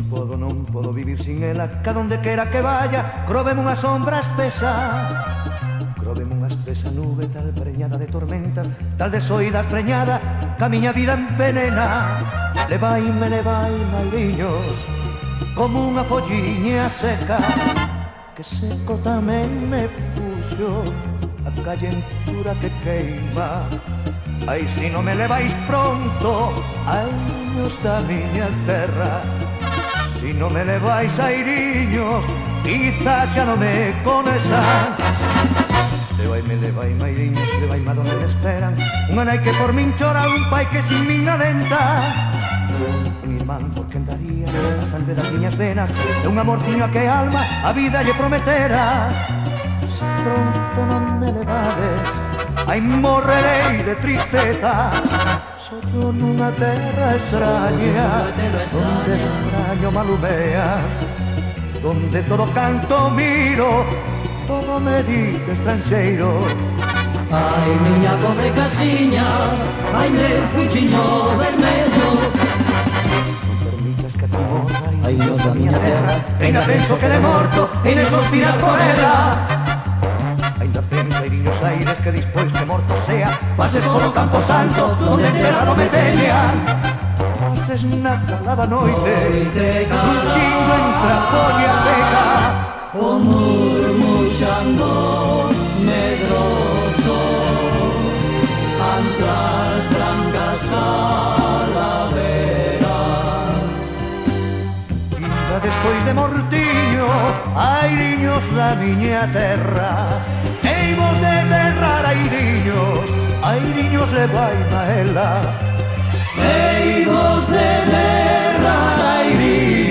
non podo vivir sin ela. Ca donde quera que vaya, cróveme unha sombra espesa, cróveme unha espesa nube tal preñada de tormentas, tal desoídas preñada, ca miña vida envenena. Levaime, airiños, como unha folliña seca, que seco tamén me puxo a calentura que queima. Ai, si non me levais pronto, airiños da miña terra. Si non me levais airiños, quizás xa non me conesan. Levaime airiños, levaime a donde me esperan. Unha nai que por min chora, un pai que sin min alenta. Un irmán por quen daría a salve das miñas venas, e un amorciño a que alma a vida lle prometera. Se pronto non me levades, ai morrerei de tristeza. Soy nunha terra extraña, donde extraño malumea, donde todo canto miro, todo me di estranxeiro. Ai, miña pobre casiña, ai, meu cuchiño vermello. Non permitas que te morra, ai, Dios da miña terra, ainda penso que de morto, e de suspirar por ela. Ainda penso, airiños aires, que dispois que morto sea, pases polo campo santo, donde enterrado me teña. Pases na calada noite, cruxindo entre a folla seca, o murmuxando medrosos antras brancas calaveras. Ainda despois de mortiño, airiños da miña terra, heimos de berrar airiños, airiños levaime a ela. Heimos de berrar airiños,